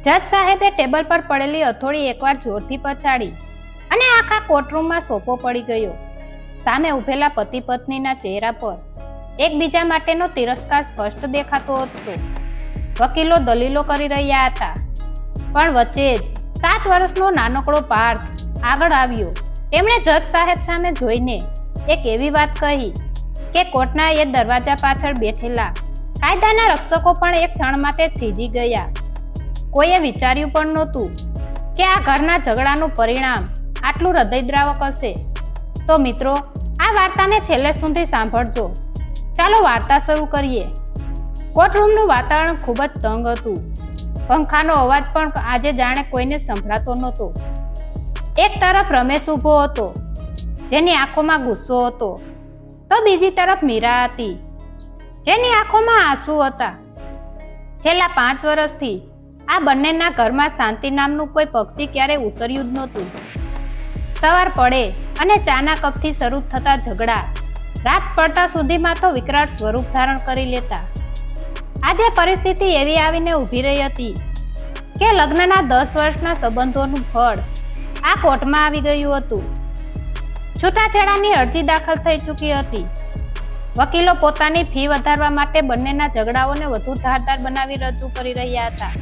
જજ સાહેબે ટેબલ પર પડેલી હથોડી એકવાર જોરથી પછાડી અને આખા કોર્ટરૂમમાં સોપો પડી ગયો. સામે ઉભેલા પતિ પત્નીના ચહેરા પર એકબીજા માટેનો તિરસ્કાર સ્પષ્ટ દેખાતો હતો. વકીલો દલીલો કરી રહ્યા હતા, પણ વચ્ચે જ 7 વર્ષનો નાનકડો પાર્થ આગળ આવ્યો. તેમણે જજ સાહેબ સામે જોઈને એક એવી વાત કહી કે કોર્ટના એ દરવાજા પાછળ બેઠેલા કાયદાના રક્ષકો પણ એક ક્ષણ માટે થીજી ગયા. કોઈએ વિચાર્યું પણ નહોતું કે આ ઘરના ઝઘડાનું પરિણામ આટલું હૃદયદ્રાવક હશે. તો મિત્રો, આ વાર્તાને છેલ્લે સુધી સાંભળજો. ચાલો વાર્તા શરૂ કરીએ. કોર્ટરૂમનું વાતાવરણ ખૂબ જ તંગ હતું. પંખાનો અવાજ પણ આજે જાણે કોઈને સંભળાતો નહોતો. એક તરફ રમેશ ઊભો હતો, જેની આંખોમાં ગુસ્સો હતો, તો બીજી તરફ મીરા હતી, જેની આંખોમાં આંસુ હતા. છેલ્લા 5 વર્ષથી આ બંનેના ઘરમાં શાંતિ નામનું કોઈ પક્ષી ક્યારેય ઉતર્યું જ નહોતું. સવાર પડે અને ચાના કપથી શરૂ થતા ઝઘડા રાત પડતા સુધીમાં તો વિકરાળ સ્વરૂપ ધારણ કરી લેતા. આજે પરિસ્થિતિ એવી આવીને ઊભી રહી હતી કે લગ્નના 10 વર્ષના સંબંધોનું ફળ આ કોર્ટમાં આવી ગયું હતું. છૂટાછેડાની અરજી દાખલ થઈ ચૂકી હતી. વકીલો પોતાની ફી વધારવા માટે બંનેના ઝઘડાઓને વધુ ધારદાર બનાવી રજૂ કરી રહ્યા હતા.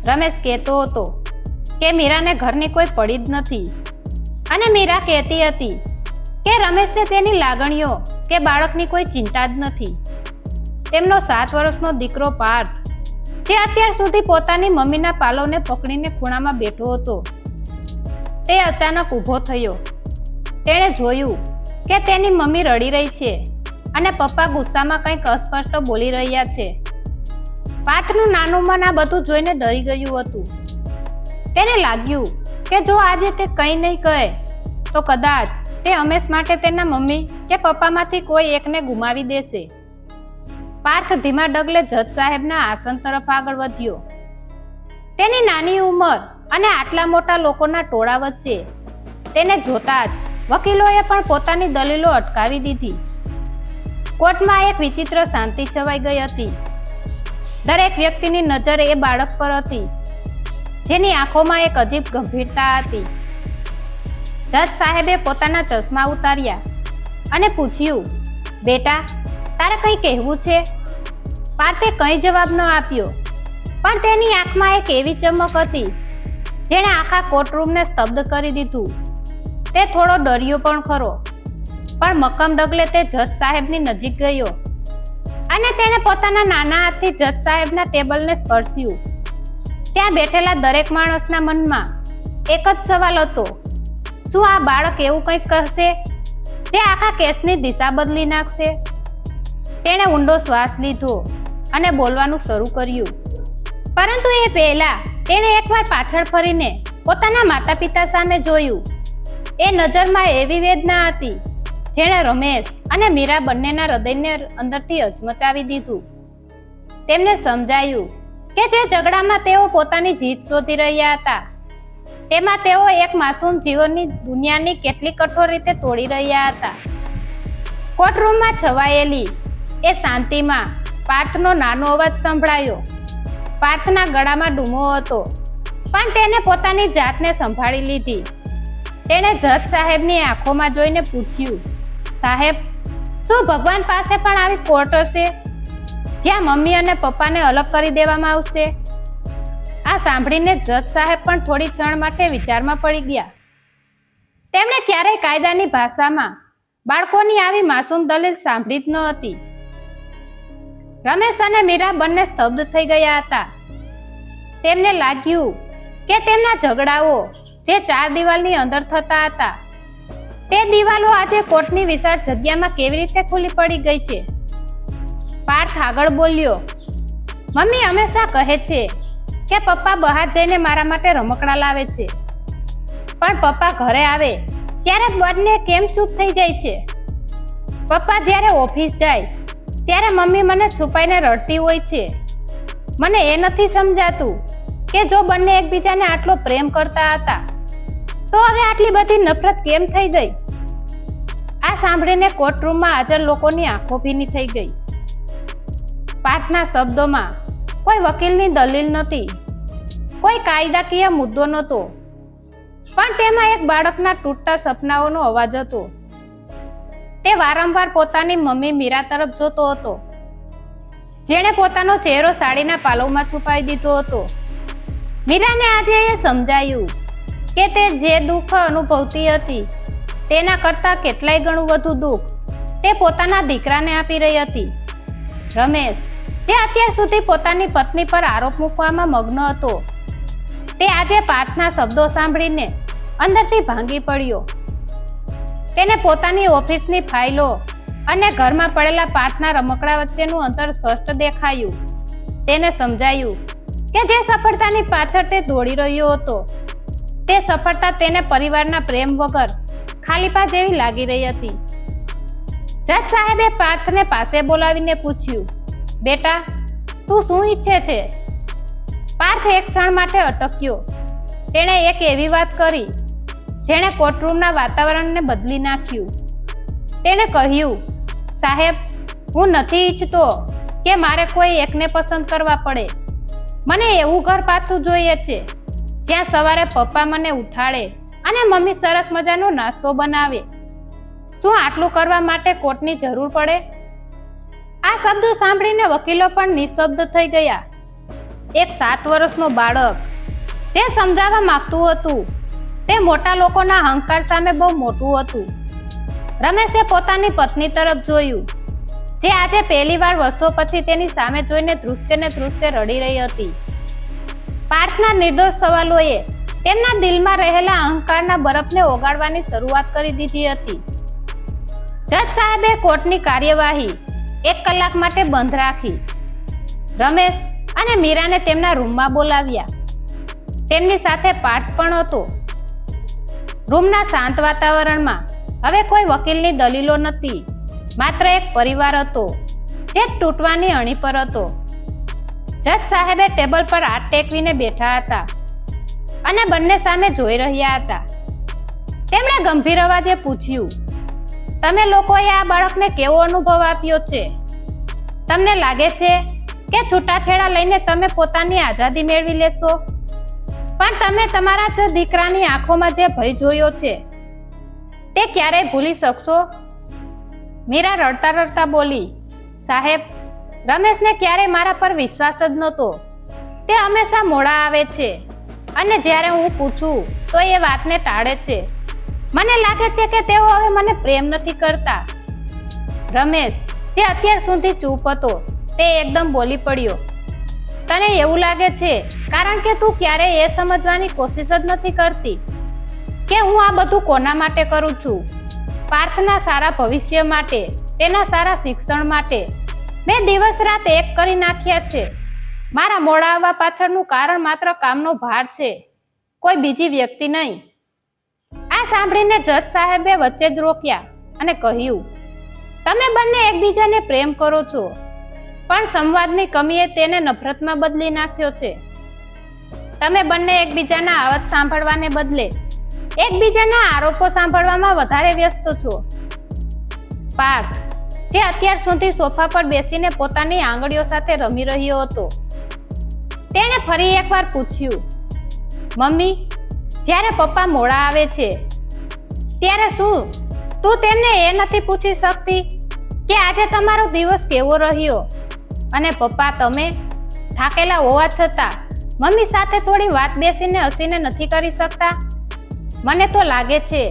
રમેશ કહેતો હતો કે મીરાને ઘરની કોઈ પડી જ નથી, અને મીરા કહેતી હતી કે રમેશને તેની લાગણીઓ કે બાળકની કોઈ ચિંતા જ નથી. તેમનો 7 વર્ષનો દીકરો પાર્થ, જે અત્યાર સુધી પોતાની મમ્મીના પાલવને પકડીને ખૂણામાં બેઠો હતો, તે અચાનક ઊભો થયો. તેણે જોયું કે તેની મમ્મી રડી રહી છે અને પપ્પા ગુસ્સામાં કંઈક અસ્પષ્ટ બોલી રહ્યા છે. પાર્થનું નાનું મન આ બધું જોઈને ડરી ગયું હતું. તેને લાગ્યું કે જો આજે તે કંઈ નહીં કહે તો કદાચ તે હંમેશ માટે તેના મમ્મી કે પપ્પામાંથી કોઈ એકને ગુમાવી દેશે. પાર્થ ધીમા ડગલે જજ સાહેબના આસન તરફ આગળ વધ્યો. તેની નાની ઉંમર અને આટલા મોટા લોકોના ટોળા વચ્ચે તેને જોતા જ વકીલોએ પણ પોતાની દલીલો અટકાવી દીધી. કોર્ટમાં એક વિચિત્ર શાંતિ છવાઈ ગઈ હતી. દરેક વ્યક્તિની નજર એ બાળક પર હતી, જેની આંખોમાં એક અજીબ ગંભીરતા હતી. જજ સાહેબે પોતાના ચશ્મા ઉતાર્યા અને પૂછ્યું, બેટા, તારે કંઈ કહેવું છે? પાર્થે કંઈ જવાબ ન આપ્યો, પણ તેની આંખમાં એક એવી ચમક હતી જેણે આખા કોર્ટરૂમને સ્તબ્ધ કરી દીધું. તે થોડો ડર્યો પણ ખરો, પણ મક્કમ ડગલે તે જજ સાહેબની નજીક ગયો અને તેણે પોતાના નાના હાથથી જજ સાહેબના ટેબલને સ્પર્શ્યું. ત્યાં બેઠેલા દરેક માણસના મનમાં એક જ સવાલ હતો, શું આ બાળક એવું કંઈક કહેશે જે આખા કેસની દિશા બદલી નાખશે? તેણે ઊંડો શ્વાસ લીધો અને બોલવાનું શરૂ કર્યું. પરંતુ એ પહેલા તેણે એકવાર પાછળ ફરીને પોતાના માતા પિતા સામે જોયું. એ નજરમાં એવી વેદના હતી જેણે રમેશ અને મીરા બંનેના હૃદયને અંદરથી હચમચાવી દીધું. તેમને સમજાયું કે જે ઝઘડામાં તેઓ પોતાની જીત શોધી રહ્યા હતા, તેમાં તેઓ એક માસૂમ જીવનની દુનિયાની કેટલી કઠોર રીતે તોડી રહ્યા હતા. કોર્ટરૂમમાં છવાયેલી એ શાંતિમાં પાર્થનો નાનો અવાજ સંભળાયો. પાર્થના ગળામાં ડૂમો હતો, પણ તેને પોતાની જાતને સંભાળી લીધી. તેણે જજ સાહેબની આંખોમાં જોઈને પૂછ્યું, સાહેબ, શું ભગવાન પાસે પણ આવી કોર્ટ હશે જ્યાં મમ્મી અને પપ્પાને અલગ કરી દેવામાં આવશે? આ સાંભળીને જજ સાહેબ પણ થોડી ક્ષણ માટે વિચારમાં પડી ગયા. તેમણે ક્યારેય કાયદાની ભાષામાં બાળકોની આવી માસૂમ દલીલ સાંભળી જ ન હતી. રમેશ અને મીરા બંને સ્તબ્ધ થઈ ગયા હતા. તેમને લાગ્યું કે તેમના ઝઘડાઓ જે 4 દિવાલની અંદર થતા હતા, તે દિવાલો આજે કોર્ટની વિશાળ જગ્યામાં કેવી રીતે ખુલ્લી પડી ગઈ છે. પાર્થ આગળ બોલ્યો, મમ્મી હંમેશા કહે છે કે પપ્પા બહાર જઈને મારા માટે રમકડા લાવે છે, પણ પપ્પા ઘરે આવે ત્યારે બંને કેમ ચૂપ થઈ જાય છે? પપ્પા જ્યારે ઓફિસ જાય ત્યારે મમ્મી મને છુપાઈને રડતી હોય છે. મને એ નથી સમજાતું કે જો બંને એકબીજાને આટલો પ્રેમ કરતા હતા તો હવે આટલી બધી નફરત કેમ થઈ ગઈ? આ સાંભળીને કોર્ટરૂમમાં હાજર લોકોની આંખો ભીની થઈ ગઈ. પાર્થના શબ્દોમાં કોઈ વકીલની દલીલ નહોતી, કોઈ કાયદાકીય મુદ્દો નહોતો, પણ તેમાં એક બાળકના તૂટતા સપનાઓનો અવાજ હતો. તે વારંવાર પોતાની મમ્મી મીરા તરફ જોતો હતો, જેણે પોતાનો ચહેરો સાડીના પાલવમાં છુપાવી દીધો હતો. મીરાને આજે એ સમજાયું કે તે જે દુઃખ અનુભવતી હતી તેના કરતાં કેટલાય ગણું વધુ દુઃખ તે પોતાના દીકરાને આપી રહી હતી. રમેશ, જે અત્યાર સુધી પોતાની પત્ની પર આરોપ મૂકવામાં મગ્ન હતો, તે આજે પાર્થના શબ્દો સાંભળીને અંદરથી ભાંગી પડ્યો. તેને પોતાની ઓફિસની ફાઇલો અને ઘરમાં પડેલા પાર્થના રમકડા વચ્ચેનું અંતર સ્પષ્ટ દેખાયું. તેને સમજાયું કે જે સફળતાની પાછળ તે દોડી રહ્યો હતો, તે સફળતા તેને પરિવારના પ્રેમ વગર ખાલીપા જેવી લાગી રહી હતી. જજ સાહેબે પાર્થને પાસે બોલાવીને પૂછ્યું, બેટા, તું શું ઈચ્છે છે? પાર્થ એક ક્ષણ માટે અટક્યો. તેણે એક એવી વાત કરી જેણે કોર્ટરૂમના વાતાવરણને બદલી નાખ્યું. તેણે કહ્યું, સાહેબ, હું નથી ઈચ્છતો કે મારે કોઈ એકને પસંદ કરવા પડે. મને એવું ઘર પાછું જોઈએ છે જ્યાં સવારે પપ્પા મને ઉઠાડે અને મમ્મી સરસ મજાનો નાસ્તો બનાવે. શું આટલું કરવા માટે કોર્ટની જરૂર પડે? આ શબ્દો સાંભળીને વકીલો પણ નિઃશબ્દ થઈ ગયા. એક 7 વર્ષનું બાળક જે સમજાવવા માંગતું હતું તે મોટા લોકોના અહંકાર સામે બહુ મોટું હતું. રમેશે પોતાની પત્ની તરફ જોયું, જે આજે પહેલીવાર વર્ષો પછી તેની સામે જોઈને ધ્રુસકે ને ધ્રુસકે રડી રહી હતી. પાર્થના નિર્દોષ સવાલોએ તેમના દિલમાં રહેલા અહંકારના બરફને ઓગાળવાની શરૂઆત કરી દીધી હતી. જજ સાહેબે કોર્ટની કાર્યવાહી 1 કલાક માટે બંધ રાખી. રમેશ અને મીરાને તેમના રૂમમાં બોલાવ્યા. તેમની સાથે પાર્થ પણ હતો. રૂમના શાંત વાતાવરણમાં હવે કોઈ વકીલની દલીલો નથી, માત્ર એક પરિવાર હતો જે તૂટવાની અણી પર હતો. જજ સાહેબે ટેબલ પર હાથ ટેકવીને બેઠા હતા અને બંને સામે જોઈ રહ્યા હતા. તેમણે ગંભીર અવાજે પૂછ્યું, તમે લોકોએ આ બાળકને કેવો અનુભવ આપ્યો છે? તમને લાગે છે કે છૂટાછેડા લઈને તમે પોતાની આઝાદી મેળવી લેશો? પણ તમે તમારા જ દીકરાની આંખોમાં જે ભય જોયો છે તે ક્યારેય ભૂલી શકશો? મીરા રડતા રડતા બોલી, સાહેબ, રમેશને ક્યારેય મારા પર વિશ્વાસ જ નહોતો. તે હંમેશા મોડા આવે છે અને જ્યારે હું પૂછું તો એ વાતને ટાળે છે. મને લાગે છે કે તેઓ હવે મને પ્રેમ નથી કરતા. રમેશ, જે અત્યાર સુધી ચૂપ હતો, તે એકદમ બોલી પડ્યો, તને એવું લાગે છે કારણ કે તું ક્યારેય એ સમજવાની કોશિશ જ નથી કરતી કે હું આ બધું કોના માટે કરું છું. પાર્થના સારા ભવિષ્ય માટે, તેના સારા શિક્ષણ માટે મેં દિવસ રાત એક કરી નાખ્યા છે. મારા મોડા આવવા પાછળનું કારણ માત્ર કામનો ભાર છે, કોઈ બીજી વ્યક્તિ નહીં. આ સાંભળીને જજ સાહેબે વચ્ચે જ રોક્યા અને કહ્યું, તમે બંને એકબીજાને પ્રેમ કરો છો, પણ સંવાદની કમીએ તેને નફરતમાં બદલી નાખ્યો છે. તમે બંને એકબીજાના અવાજ સાંભળવાને બદલે એકબીજાના આરોપો સાંભળવામાં વધારે વ્યસ્ત છો. પાર્થ, જે અત્યાર સુધી સોફા પર બેસીને પોતાની આંગળીઓ સાથે રમી રહ્યો હતો, તેણે ફરી એકવાર પૂછ્યું, મમ્મી, જ્યારે પપ્પા મોડા આવે છે ત્યારે શું તું તેમને એ નથી પૂછી શકતી કે આજે તમારો દિવસ કેવો રહ્યો? અને પપ્પા, તમે થાકેલા હોવા છતાં મમ્મી સાથે થોડી વાત બેસીને હસીને નથી કરી શકતા? મને તો લાગે છે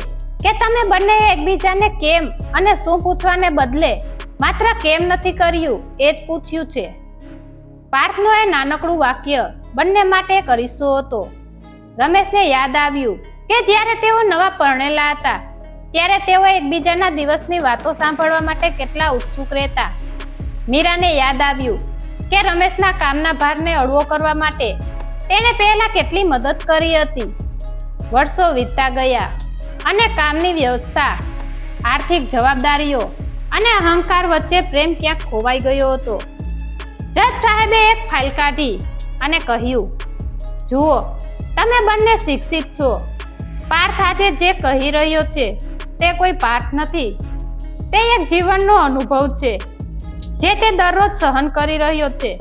કે તમે બંને એકબીજાને કેમ અને શું પૂછવાને બદલે માત્ર કેમ નથી કર્યું એ જ પૂછ્યું છે. પાર્થનું એ નાનકડું વાક્ય બંને માટે એક અરીસો હતો. રમેશને યાદ આવ્યું કે જ્યારે તેઓ નવા પરણેલા હતા ત્યારે તેઓ એકબીજાના દિવસની વાતો સાંભળવા માટે કેટલા ઉત્સુક રહેતા. મીરાને યાદ આવ્યું કે રમેશના કામના ભારને હળવો કરવા માટે તેણે પહેલા કેટલી મદદ કરી હતી. વર્ષો વીતતા ગયા અને કામની વ્યવસ્થા, આર્થિક જવાબદારીઓ અને અહંકાર વચ્ચે પ્રેમ ક્યાંક ખોવાઈ ગયો હતો. જજ સાહેબે એક ફાઇલ કાઢી અને કહ્યું, જુઓ, તમે બંને શિક્ષિત છો. પાર્થ આજે જે કહી રહ્યો છે તે કોઈ પાઠ નથી, તે એક જીવનનો અનુભવ છે જે તે દરરોજ સહન કરી રહ્યો છે.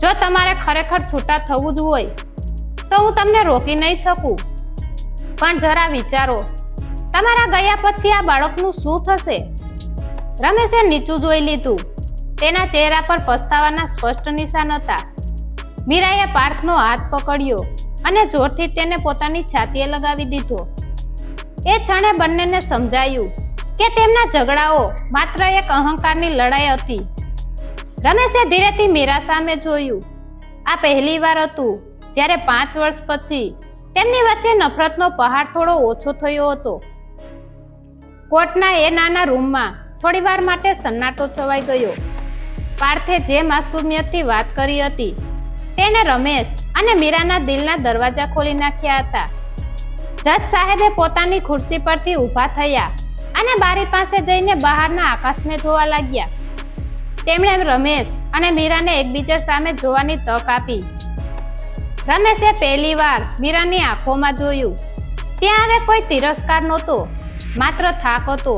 જો તમારે ખરેખર છૂટા થવું જ હોય તો હું તમને રોકી નહીં શકું. પણ જરા વિચારો, તમારા ગયા પછી આ બાળકનું શું થશે? રમેશે નીચું જોઈ લીધું. તેના ચહેરા પર પસ્તાવાના સ્પષ્ટ નિશાન હતા. મીરાએ પાર્થનો હાથ પકડ્યો અને જોરથી તેને પોતાની છાતીએ લગાવી દીધો. એ ક્ષણે બંનેને સમજાયું કે તેમના ઝઘડાઓ માત્ર એક અહંકારની લડાઈ હતી. રમેશે ધીરેથી મીરા સામે જોયું. આ પહેલી વાર હતું જ્યારે 5 વર્ષ પછી તેમની વચ્ચે નફરતનો પહાડ થોડો ઓછો થયો હતો. કોર્ટના એ નાના રૂમમાં થોડી વાર માટે સન્નાટો છવાઈ ગયો. પાર્થે જે માસૂમિયતથી વાત કરી હતી તેને રમેશ અને મીરાના દિલના દરવાજા ખોલી નાખ્યા હતા. જજ સાહેબે પોતાની ખુરશી પરથી ઊભા થયા અને બારી પાસે જઈને બહારના આકાશને જોવા લાગ્યા. તેમણે રમેશ અને મીરાને એકબીજા સામે જોવાની તક આપી. રમેશે પહેલીવાર મીરાની આંખોમાં જોયું. ત્યાં હવે કોઈ તિરસ્કાર નહોતો, માત્ર થાક હતો.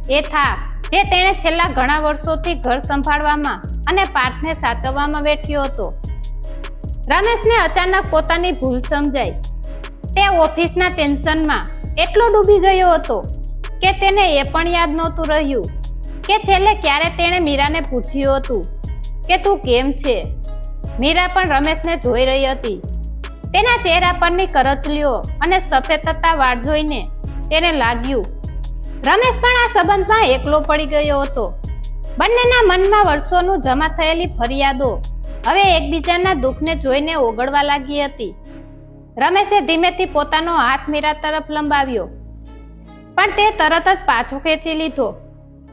એ થાક જે તેણે છેલ્લા ઘણા વર્ષોથી ઘર સંભાળવામાં અને પાર્થને સાચવવામાં વેઠ્યો હતો. રમેશને અચાનક પોતાની ભૂલ સમજાઈ. તે ઓફિસના ટેન્શનમાં એટલો ડૂબી ગયો હતો કે તેને એ પણ યાદ નહોતું રહ્યું કે છેલ્લે ક્યારે તેણે મીરાને પૂછ્યું હતું કે તું કેમ છે. મીરા પણ રમેશને જોઈ રહી હતી. તેના ચહેરા પરની કરચલીઓ અને સફેદ થતા વાળ જોઈને તેને લાગ્યું રમેશ પણ આ સંબંધમાં એકલો પડી ગયો હતો. બંનેના મનમાં વર્ષોનું જમા થયેલી ફરિયાદો હવે એકબીજાના દુઃખને જોઈને ઓગળવા લાગી હતી. રમેશે ધીમેથી પોતાનો હાથ મીરા તરફ લંબાવ્યો, પણ તે તરત જ પાછો ખેંચી લીધો.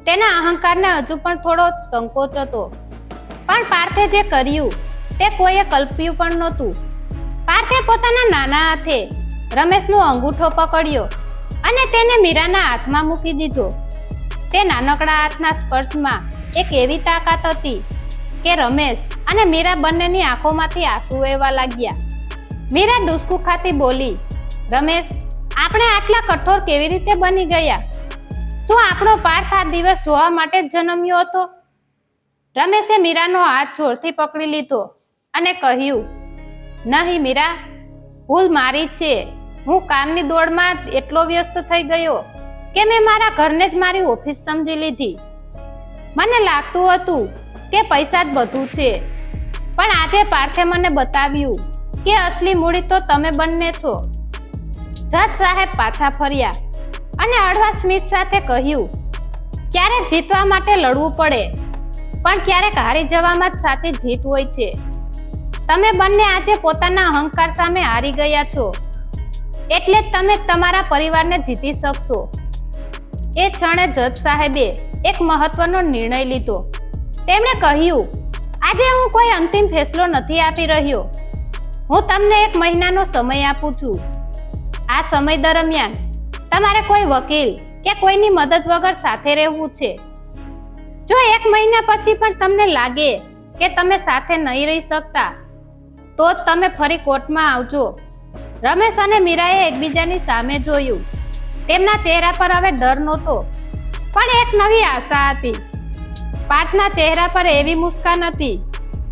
તેના અહંકારને હજુ પણ થોડો સંકોચ હતો. પણ પાર્થે જે કર્યું તે કોઈએ કલ્પ્યું પણ નહોતું. પાર્થે પોતાના નાના હાથે રમેશનો અંગૂઠો પકડ્યો અને તેને મીરાના હાથમાં મૂકી દીધો. તે નાનકડા હાથના સ્પર્શમાં એક એવી તાકાત હતી કે રમેશ અને મીરા બંનેની આંખોમાંથી આંસુ વહેવા લાગ્યા. મીરા ડૂસકું ખાતી બોલી, રમેશ, આપણે આટલા કઠોર કેવી રીતે બની ગયા? શું આપણો પાર્થ આ દિવસ જોવા માટે જ જન્મ્યો હતો? રમેશે મીરાનો હાથ જોરથી પકડી લીધો અને કહ્યું, નહીં મીરા, ભૂલ મારી છે. હું કામની દોડમાં એટલો વ્યસ્ત થઈ ગયો કે મેં મારા ઘરને જ મારી ઓફિસ સમજી લીધી. મને લાગતું હતું કે પૈસા જ બધું છે, પણ આજે પાર્થે મને બતાવ્યું કે અસલી મૂડી તો તમે બંને છો. જજ સાહેબ પાછા ફર્યા અને હળવા સ્મિત સાથે કહ્યું, ક્યારેક જીતવા માટે લડવું પડે, પણ ક્યારેક હારી જવામાં જ સાચી જીત હોય છે. તમે બંને આજે પોતાના અહંકાર સામે હારી ગયા છો, એટલે જ તમે તમારા પરિવારને જીતી શકશો. એ ક્ષણે જજ સાહેબે એક મહત્વનો નિર્ણય લીધો. તેમણે કહ્યું, આજે હું કોઈ અંતિમ ફેસલો નથી આપી રહ્યો. હું તમને 1 મહિનાનો સમય આપું છું. આ સમય દરમિયાન તમારે કોઈ વકીલ કે કોઈની મદદ વગર સાથે રહેવું છે. જો 1 મહિના પછી પણ તમને લાગે કે તમે સાથે નહીં રહી શકતા, તો જ તમે ફરી કોર્ટમાં આવજો. રમેશ અને મીરાએ એકબીજાની સામે જોયું. તેમના ચહેરા પર હવે ડર નહોતો, પણ એક નવી આશા હતી. પાર્થના ચહેરા પર એવી મુસ્કાન હતી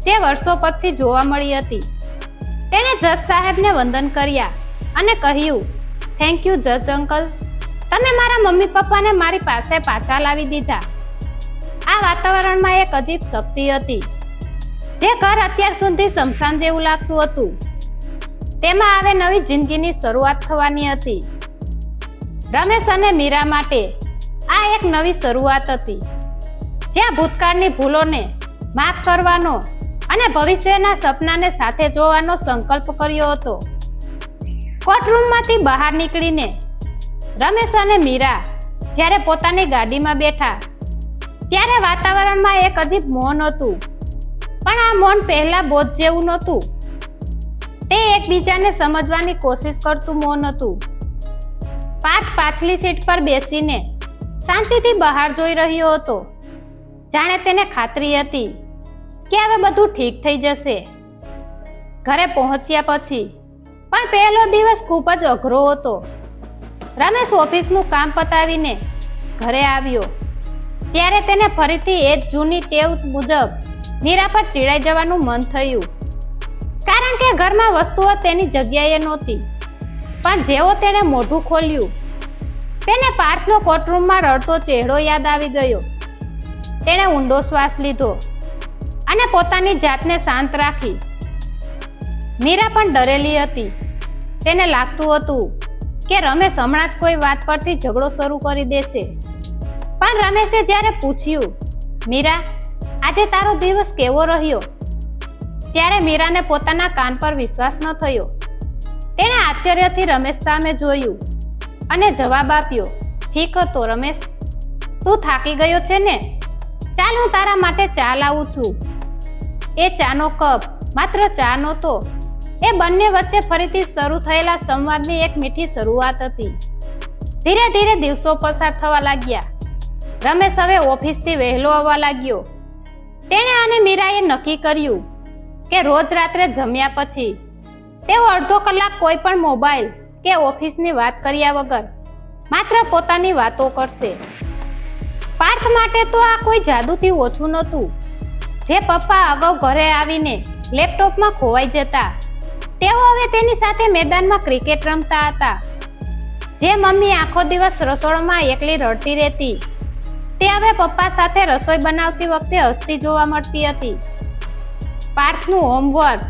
જે વર્ષો પછી જોવા મળી હતી. તેણે જજ સાહેબને વંદન કર્યા અને કહ્યું, થેન્ક યુ જજ અંકલ, તમે મારા મમ્મી પપ્પાને મારી પાસે પાછા લાવી દીધા. આ વાતાવરણમાં એક અજીબ શક્તિ હતી. જે ઘર અત્યાર સુધી સ્મશાન જેવું લાગતું હતું, તેમાં હવે નવી જિંદગીની શરૂઆત થવાની હતી. રમેશ અને મીરા માટે આ એક નવી શરૂઆત હતી, જ્યાં ભૂતકાળની ભૂલોને માફ કરવાનો અને ભવિષ્યના સપનાને સાથે જોવાનો સંકલ્પ કર્યો હતો. કોર્ટરૂમમાંથી બહાર નીકળીને રમેશ અને મીરા જ્યારે પોતાની ગાડીમાં બેઠા, ત્યારે વાતાવરણમાં એક અજીબ મૌન હતું. પણ આ મૌન પહેલા બોધ જેવું નહોતું. તે એકબીજાને સમજવાની કોશિશ કરતું મૌન હતું. પાર્થ પાછલી સીટ પર બેસીને શાંતિથી બહાર જોઈ રહ્યો હતો, જાણે તેને ખાતરી હતી કે હવે બધું ઠીક થઈ જશે. ઘરે પહોંચ્યા પછી પણ પહેલો દિવસ ખૂબ જ અઘરો હતો. રમેશ ઓફિસનું કામ પતાવીને ઘરે આવ્યો ત્યારે તેને ફરીથી એ જ જૂની ટેવ મુજબ મીરા પર ચીડાઈ જવાનું મન થયું. કારણ કે ઘરમાં વસ્તુઓ તેની જગ્યાએ નહોતી. પણ જેવો તેણે મોઢું ખોલ્યું, તેને પાર્થનો કોર્ટરૂમમાં રડતો ચહેરો યાદ આવી ગયો. તેણે ઊંડો શ્વાસ લીધો અને પોતાની જાતને શાંત રાખી. મીરા પણ ડરેલી હતી. તેને લાગતું હતું કે રમેશ હમણાં જ કોઈ વાત પરથી ઝઘડો શરૂ કરી દેશે. પણ રમેશે જ્યારે પૂછ્યું, મીરા, આજે તારો દિવસ કેવો રહ્યો? ત્યારે મીરાને પોતાના કાન પર વિશ્વાસ ન થયો. તેણે આશ્ચર્યથી રમેશ સામે જોયું અને જવાબ આપ્યો, ઠીક હતો રમેશ, તું થાકી ગયો છે ને? ચાલ હું તારા માટે ચા લાવું છું. એ ચાનો કપ માત્ર ચા નહોતો, એ બંને વચ્ચે ફરીથી શરૂ થયેલા સંવાદની એક મીઠી શરૂઆત હતી. ધીરે ધીરે દિવસો પસાર થવા લાગ્યા. રમેશ હવે ઓફિસથી વહેલો આવવા લાગ્યો. તેણે અને મીરાએ નક્કી કર્યું કે રોજ રાત્રે જમ્યા પછી તેઓ અડધો કલાક કોઈ પણ મોબાઈલ કે ઓફિસની વાત કર્યા વગર માત્ર પોતાની વાતો કરશે. પાર્થ માટે તો આ કોઈ જાદુથી ઓછું નહોતું. જે પપ્પા અગાઉ ઘરે આવીને લેપટોપમાં ખોવાઈ જતા, તેઓ હવે તેની સાથે મેદાનમાં ક્રિકેટ રમતા હતા. જે મમ્મી આખો દિવસ રસોડામાં એકલી રડતી રહેતી, તે હવે પપ્પા સાથે રસોઈ બનાવતી વખતે હસતી જોવા મળતી હતી. પાર્થનું હોમવર્ક,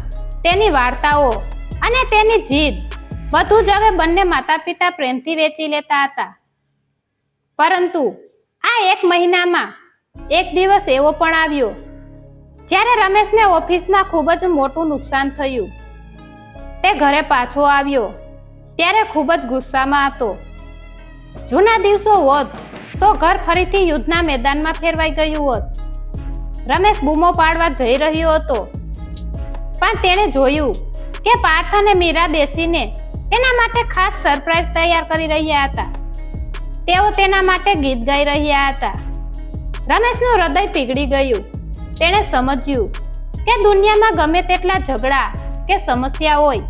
તેની વાર્તાઓ અને તેની જીદ બધું જ હવે બંને માતા પિતા પ્રેમથી વેચી લેતા હતા. પરંતુ આ એક મહિનામાં એક દિવસ એવો પણ આવ્યો જ્યારે રમેશને ઓફિસમાં ખૂબ જ મોટું નુકસાન થયું. તે ઘરે પાછો આવ્યો ત્યારે ખૂબ જ ગુસ્સામાં હતો. જૂના દિવસો હોત તો ઘર ફરીથી યુદ્ધના મેદાનમાં ફેરવાઈ ગયું હોત. રમેશ બૂમો પાડવા જઈ રહ્યો હતો, પણ તેણે જોયું કે પાર્થ અને મીરા બેસીને તેના માટે ખાસ સરપ્રાઈઝ તૈયાર કરી રહ્યા હતા. તેઓ તેના માટે ગીત ગાઈ રહ્યા હતા. રમેશનું હૃદય પીગળી ગયું. તેણે સમજ્યું કે દુનિયામાં ગમે તેટલા ઝઘડા કે સમસ્યા હોય,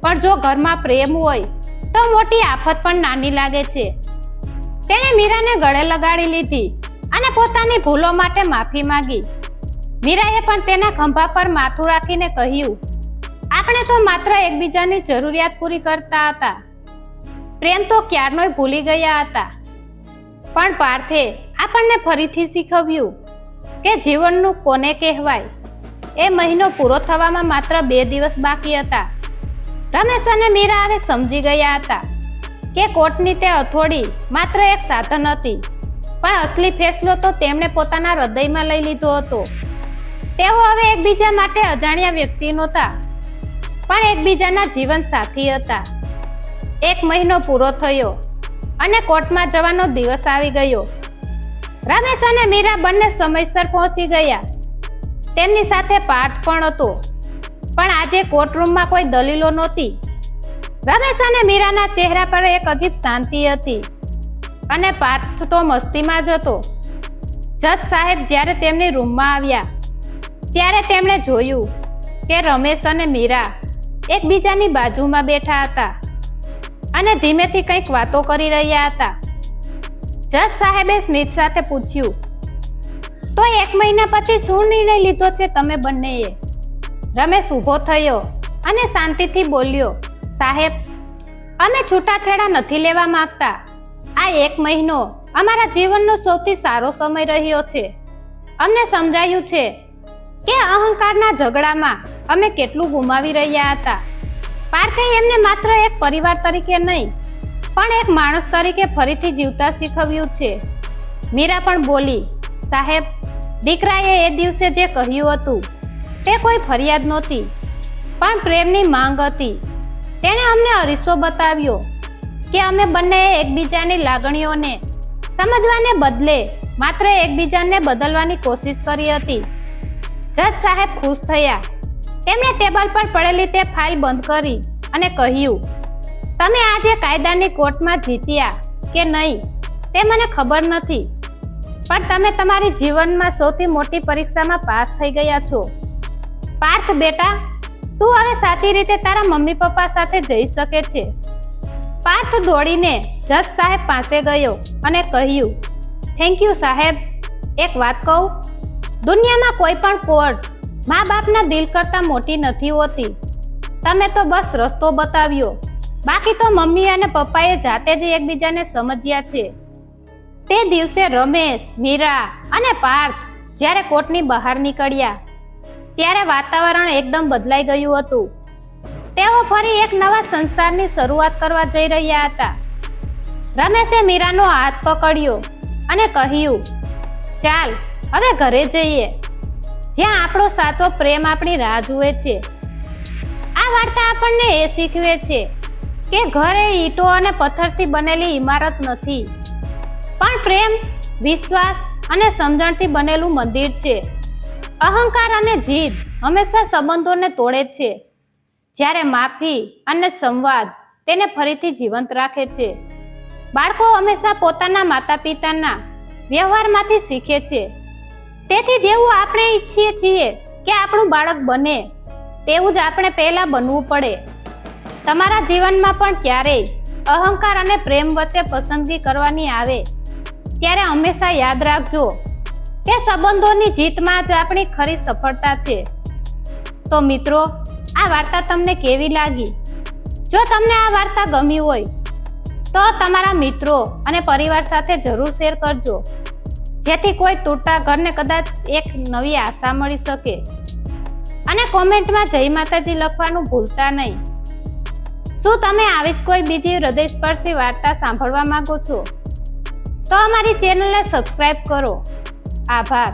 પણ જો ઘરમાં પ્રેમ હોય તો મોટી આફત પણ નાની લાગે છે. તેણે મીરાને ગળે લગાડી લીધી અને પોતાની ભૂલો માટે માફી માંગી. મીરાએ પણ તેના ખંભા પર માથું રાખીને કહ્યું, આપણે તો માત્ર એકબીજાની જરૂરિયાત પૂરી કરતા હતા. પ્રેમ તો ક્યારનોય ભૂલી ગયા હતા. પણ પાર્થે આપણને ફરીથી શીખવ્યું કે જીવનનું કોને કહેવાય. એ મહિનો પૂરો થવામાં માત્ર 2 દિવસ બાકી હતા. રમેશ અને મીરા હવે સમજી ગયા હતા કે કોર્ટની તે હથોડી માત્ર એક સાધન હતી, પણ અસલી ફેસલો તો તેમણે પોતાના હૃદયમાં લઈ લીધો હતો. તેઓ હવે એકબીજા માટે અજાણ્યા વ્યક્તિ નહોતા, પણ એકબીજાના જીવન સાથી હતા. 1 મહિનો પૂરો થયો અને કોર્ટમાં જવાનો દિવસ આવી ગયો. રમેશ અને મીરા બંને સમયસર પહોંચી ગયા. તેમની સાથે પાર્થ પણ હતો, પણ આજે કોર્ટરૂમમાં કોઈ દલીલો નહોતી. રમેશ અને મીરાના ચહેરા પર એક અજીબ શાંતિ હતી અને પાર્થ તો મસ્તીમાં જ હતો. જજ સાહેબ જ્યારે તેમની રૂમમાં આવ્યા ત્યારે તેમણે જોયું કે રમેશ અને મીરા એકબીજાની બાજુમાં બેઠા હતા અને ધીમેથી કંઈક વાતો કરી રહ્યા હતા. જજ સાહેબે સ્મિત સાથે પૂછ્યું, તો 1 મહિના પછી શું નિર્ણય લીધો છે તમે બંનેએ? રમેશ ઊભો થયો અને શાંતિથી બોલ્યો, સાહેબ, અમે છૂટાછેડા નથી લેવા માંગતા. આ 1 મહિનો અમારા જીવનનો સૌથી સારો સમય રહ્યો છે. અમને સમજાયું છે કે અહંકારના ઝઘડામાં અમે કેટલું ગુમાવી રહ્યા હતા. પાર્થે એમને માત્ર એક પરિવાર તરીકે નહીં, પણ એક માણસ તરીકે ફરીથી જીવતા શીખવ્યું છે. મીરા પણ બોલી, સાહેબ, દીકરાએ એ દિવસે જે કહ્યું હતું તે કોઈ ફરિયાદ નહોતી, પણ પ્રેમની માંગ હતી. તેણે અમને અરીસો બતાવ્યો કે અમે બંનેએ એકબીજાની લાગણીઓને સમજવાને બદલે માત્ર એકબીજાને બદલવાની કોશિશ કરી હતી. જજ સાહેબ ખુશ થયા. તેમણે ટેબલ પર પડેલી તે ફાઇલ બંધ કરી અને કહ્યું, તમે આજે કાયદાની કોર્ટમાં જીત્યા કે નહીં તે મને ખબર નથી, પણ તમે તમારી જીવનમાં સૌથી મોટી પરીક્ષામાં પાસ થઈ ગયા છો. પાર્થ બેટા, તું હવે સાચી રીતે તારા મમ્મી પપ્પા સાથે જઈ શકે છે. પાર્થ દોડીને જજ સાહેબ પાસે ગયો અને કહ્યું, થેન્ક યુ સાહેબ. એક વાત કહું, દુનિયામાં કોઈ પણ કોર્ટ મા બાપના દિલ કરતાં મોટી નથી હોતી. તમે તો બસ રસ્તો બતાવ્યો, બાકી તો મમ્મી અને પપ્પાએ જાતે જ એકબીજાને સમજ્યા છે. તે દિવસે રમેશ, મીરા અને પાર્થ જ્યારે કોર્ટની બહાર નીકળ્યા ત્યારે વાતાવરણ એકદમ બદલાઈ ગયું હતું. તેઓ ફરી એક નવા સંસારની શરૂઆત કરવા જઈ રહ્યા હતા. રમેશે મીરાનો હાથ પકડ્યો અને કહ્યું, ચાલ હવે ઘરે જઈએ, જ્યાં આપણો સાચો પ્રેમ આપણી રાહ જુએ છે. આ વાર્તા આપણને એ શીખવે છે કે ઘર એ ઈંટો અને પથ્થરથી બનેલી ઇમારત નથી, પણ પ્રેમ, વિશ્વાસ અને સમજણથી બનેલું મંદિર છે. અહંકાર અને જીદ હંમેશા સંબંધોને તોડે છે, જ્યારે માફી અને સંવાદ તેને ફરીથી જીવંત રાખે છે. બાળકો હંમેશા પોતાના માતા પિતાના વ્યવહારમાંથી શીખે છે. તેથી જેવું આપણે ઈચ્છીએ છીએ કે આપણું બાળક બને, તેવું જ આપણે પહેલા બનવું પડે. તમારા જીવનમાં પણ ક્યારેય અહંકાર અને પ્રેમ વચ્ચે પસંદગી કરવાની આવે ત્યારે હંમેશા યાદ રાખજો કે સંબંધોની જીતમાં જ આપણી ખરી સફળતા છે. તો મિત્રો, આ વાર્તા તમને કેવી લાગી? જો તમને આ વાર્તા ગમી હોય તો તમારા મિત્રો અને પરિવાર સાથે જરૂર શેર કરજો, જેથી કોઈ તૂટતા ઘરને કદાચ એક નવી આશા મળી શકે. અને કોમેન્ટમાં જય માતાજી લખવાનું ભૂલતા નહીં. શું તમે આવી જ કોઈ બીજી હૃદયસ્પર્શી વાર્તા સાંભળવા માંગો છો? તો અમારી ચેનલને સબસ્ક્રાઇબ કરો. આભાર.